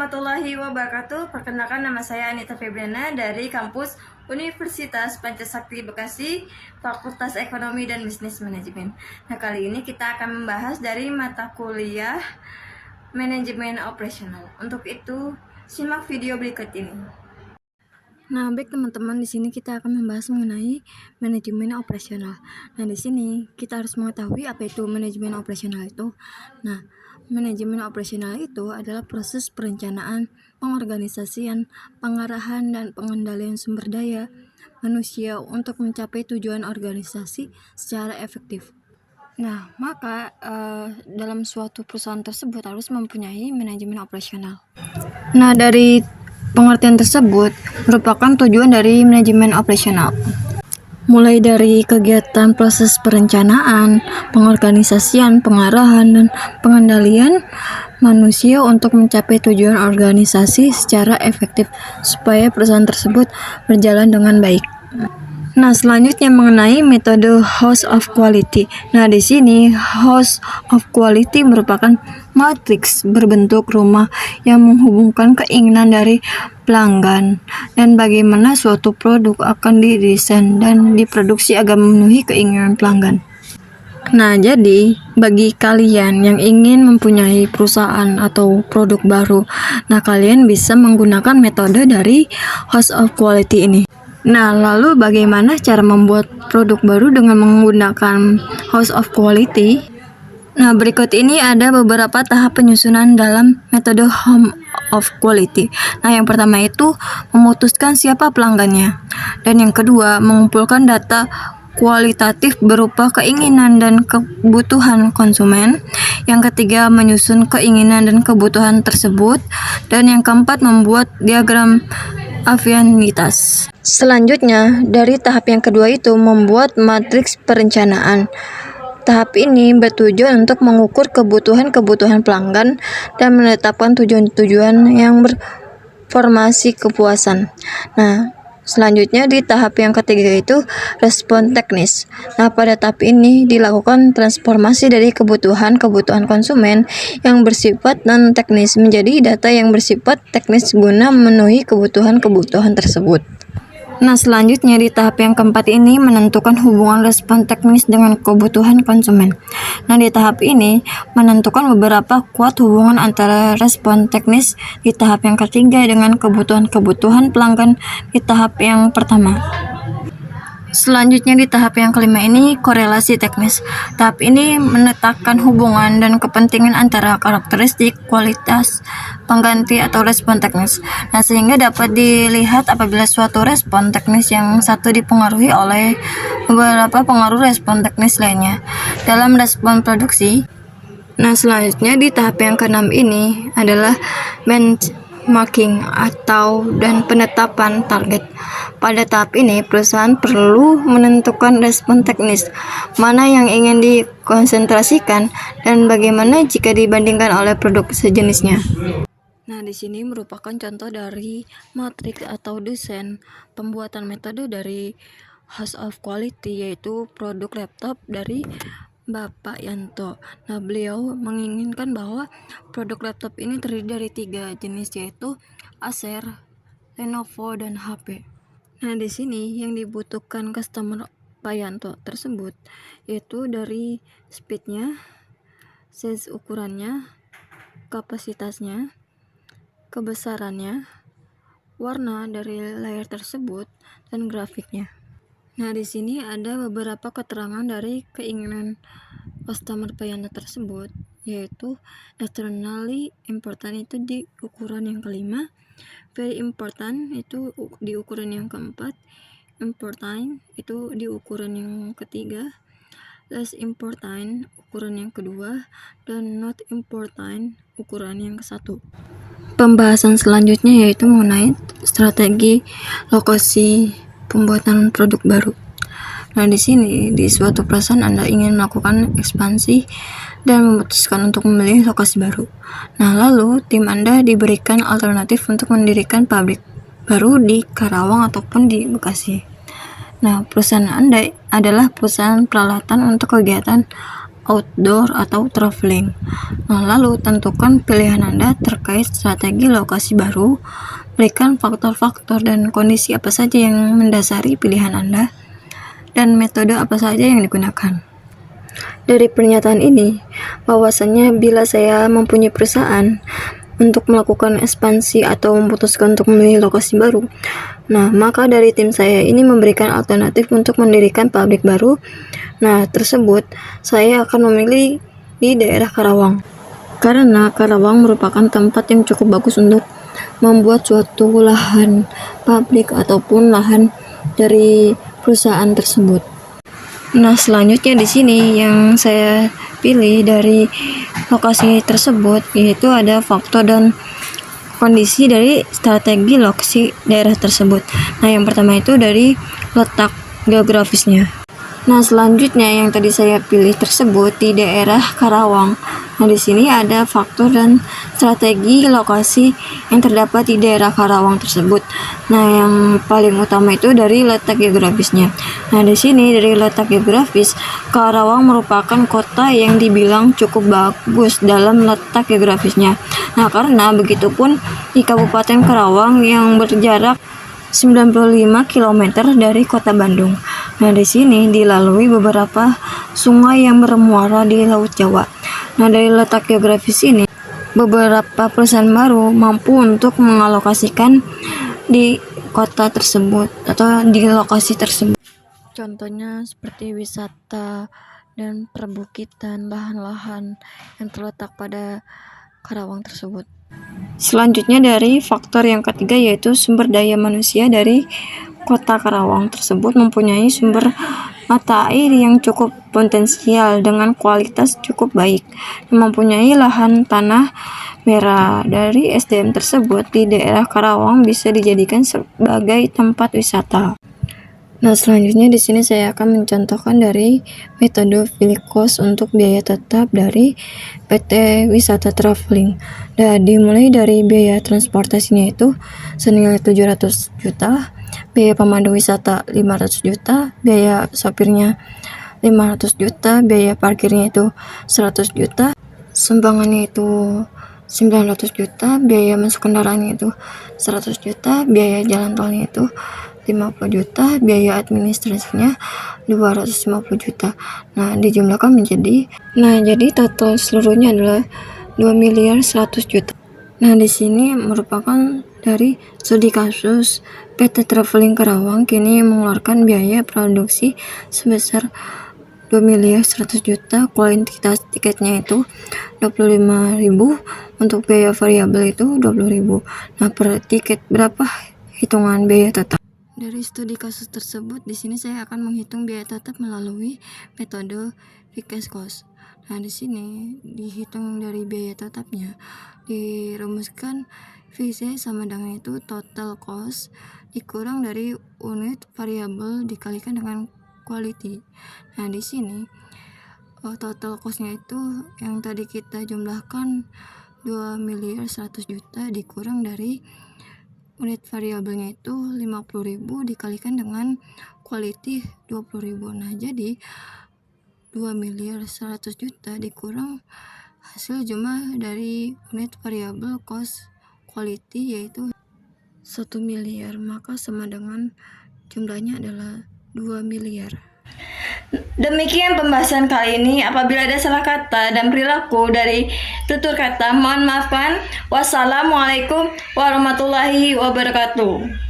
warahmatullahi wabarakatuh. Perkenalkan, nama saya Anita Febriana dari kampus Universitas Pancasakti Bekasi, Fakultas Ekonomi dan Bisnis Manajemen. Nah, kali ini kita akan membahas dari mata kuliah Manajemen Operasional. Untuk itu, simak video berikut ini. Nah, baik teman-teman, di sini kita akan membahas mengenai manajemen operasional. Nah, di sini kita harus mengetahui apa itu manajemen operasional itu. Nah, manajemen operasional itu adalah proses perencanaan, pengorganisasian, pengarahan, dan pengendalian sumber daya manusia untuk mencapai tujuan organisasi secara efektif. Nah, maka dalam suatu perusahaan tersebut harus mempunyai manajemen operasional. Nah, dari pengertian tersebut merupakan tujuan dari manajemen operasional. Mulai dari kegiatan proses perencanaan, pengorganisasian, pengarahan, dan pengendalian manusia untuk mencapai tujuan organisasi secara efektif supaya perusahaan tersebut berjalan dengan baik. Nah, selanjutnya mengenai metode House of Quality. Nah, di sini House of Quality merupakan matriks berbentuk rumah yang menghubungkan keinginan dari pelanggan dan bagaimana suatu produk akan didesain dan diproduksi agar memenuhi keinginan pelanggan. Nah, jadi bagi kalian yang ingin mempunyai perusahaan atau produk baru, nah kalian bisa menggunakan metode dari House of Quality ini. Nah, lalu bagaimana cara membuat produk baru dengan menggunakan House of Quality? Nah, berikut ini ada beberapa tahap penyusunan dalam metode House of Quality. Nah, yang pertama itu memutuskan siapa pelanggannya. Dan yang kedua, mengumpulkan data kualitatif berupa keinginan dan kebutuhan konsumen. Yang ketiga, menyusun keinginan dan kebutuhan tersebut. Dan yang keempat, membuat diagram afinitas. Selanjutnya, dari tahap yang kedua itu membuat matriks perencanaan. Tahap ini bertujuan untuk mengukur kebutuhan-kebutuhan pelanggan dan menetapkan tujuan-tujuan yang berformasi kepuasan. Nah, selanjutnya di tahap yang ketiga itu respon teknis. Nah, pada tahap ini dilakukan transformasi dari kebutuhan-kebutuhan konsumen yang bersifat non-teknis menjadi data yang bersifat teknis guna memenuhi kebutuhan-kebutuhan tersebut. Nah, selanjutnya di tahap yang keempat ini menentukan hubungan respon teknis dengan kebutuhan konsumen. Nah, di tahap ini menentukan beberapa kuat hubungan antara respon teknis di tahap yang ketiga dengan kebutuhan-kebutuhan pelanggan di tahap yang pertama. Selanjutnya di tahap yang kelima ini korelasi teknis. Tahap ini menetapkan hubungan dan kepentingan antara karakteristik, kualitas, pengganti atau respon teknis. Nah, sehingga dapat dilihat apabila suatu respon teknis yang satu dipengaruhi oleh beberapa pengaruh respon teknis lainnya. Dalam respon produksi, nah selanjutnya di tahap yang keenam ini adalah benchmarking atau dan penetapan target. Pada tahap ini, perusahaan perlu menentukan respon teknis, mana yang ingin dikonsentrasikan, dan bagaimana jika dibandingkan oleh produk sejenisnya. Nah, di sini merupakan contoh dari matriks atau desain pembuatan metode dari House of Quality, yaitu produk laptop dari Bapak Yanto. Nah, beliau menginginkan bahwa produk laptop ini terdiri dari 3 jenis, yaitu Acer, Lenovo, dan HP. Nah, di sini yang dibutuhkan customer Pak Yanto tersebut yaitu dari speednya, size ukurannya, kapasitasnya, kebesarannya, warna dari layar tersebut, dan grafiknya. Nah, di sini ada beberapa keterangan dari keinginan customer Pak Yanto tersebut, yaitu externally important itu di ukuran yang kelima, very important itu di ukuran yang keempat, important itu di ukuran yang ketiga, less important ukuran yang kedua, dan not important ukuran yang ke-1. Pembahasan selanjutnya yaitu mengenai strategi lokasi pembuatan produk baru. Nah, di sini di suatu perusahaan Anda ingin melakukan ekspansi dan memutuskan untuk memilih lokasi baru. Nah, lalu tim Anda diberikan alternatif untuk mendirikan pabrik baru di Karawang ataupun di Bekasi. Nah, perusahaan Anda adalah perusahaan peralatan untuk kegiatan outdoor atau traveling. Nah, lalu tentukan pilihan Anda terkait strategi lokasi baru. Berikan faktor-faktor dan kondisi apa saja yang mendasari pilihan Anda dan metode apa saja yang digunakan. Dari pernyataan ini, bahwasannya bila saya mempunyai perusahaan untuk melakukan ekspansi atau memutuskan untuk memilih lokasi baru, nah maka dari tim saya ini memberikan alternatif untuk mendirikan pabrik baru. Nah, tersebut saya akan memilih di daerah Karawang, karena Karawang merupakan tempat yang cukup bagus untuk membuat suatu lahan pabrik ataupun lahan dari perusahaan tersebut. Nah, selanjutnya di sini yang saya pilih dari lokasi tersebut yaitu ada faktor dan kondisi dari strategi lokasi daerah tersebut. Nah, yang pertama itu dari letak geografisnya. Nah, selanjutnya yang tadi saya pilih tersebut di daerah Karawang. Nah, di sini ada faktor dan strategi lokasi yang terdapat di daerah Karawang tersebut. Nah, yang paling utama itu dari letak geografisnya. Nah, di sini dari letak geografis, Karawang merupakan kota yang dibilang cukup bagus dalam letak geografisnya. Nah, karena begitupun di Kabupaten Karawang yang berjarak 95 km dari kota Bandung. Nah, di sini dilalui beberapa sungai yang bermuara di Laut Jawa. Nah, dari letak geografis ini, beberapa perusahaan baru mampu untuk mengalokasikan di kota tersebut atau di lokasi tersebut. Contohnya seperti wisata dan perbukitan lahan-lahan yang terletak pada Karawang tersebut. Selanjutnya dari faktor yang ketiga yaitu sumber daya manusia. Dari kota Karawang tersebut mempunyai sumber mata air yang cukup potensial dengan kualitas cukup baik, mempunyai lahan tanah merah. Dari SDM tersebut di daerah Karawang bisa dijadikan sebagai tempat wisata. Nah, selanjutnya di sini saya akan mencontohkan dari metode pilih cost untuk biaya tetap dari PT Wisata Traveling. Nah, dimulai dari biaya transportasinya itu senilai 700 juta, biaya pemandu wisata 500 juta, biaya sopirnya 500 juta, biaya parkirnya itu 100 juta, sumbangannya itu 900 juta, biaya masuk kendaraannya itu 100 juta, biaya jalan tolnya itu 50 juta, biaya administrasinya 250 juta. Nah, dijumlahkan menjadi jadi total seluruhnya adalah 2 miliar 100 juta. Nah, di sini merupakan dari studi kasus PT Traveling Karawang kini mengeluarkan biaya produksi sebesar 2 miliar 100 juta, kuantitas tiketnya itu 25.000, untuk biaya variabel itu 20.000. Nah, per tiket berapa hitungan biaya tetap? Dari studi kasus tersebut, di sini saya akan menghitung biaya tetap melalui metode fixed cost. Nah, di sini dihitung dari biaya tetapnya, dirumuskan VC sama dengan itu total cost dikurang dari unit variabel dikalikan dengan quality. Nah, di sini total costnya itu yang tadi kita jumlahkan 2 miliar 100 juta dikurang dari unit variabelnya itu 50.000 dikalikan dengan quality 20.000. Nah, jadi 2 miliar 100 juta dikurang hasil jumlah dari unit variabel cost quality yaitu 1 miliar, maka sama dengan jumlahnya adalah 2 miliar. Demikian pembahasan kali ini. Apabila ada salah kata dan perilaku dari tutur kata, mohon maafkan. Wassalamualaikum warahmatullahi wabarakatuh.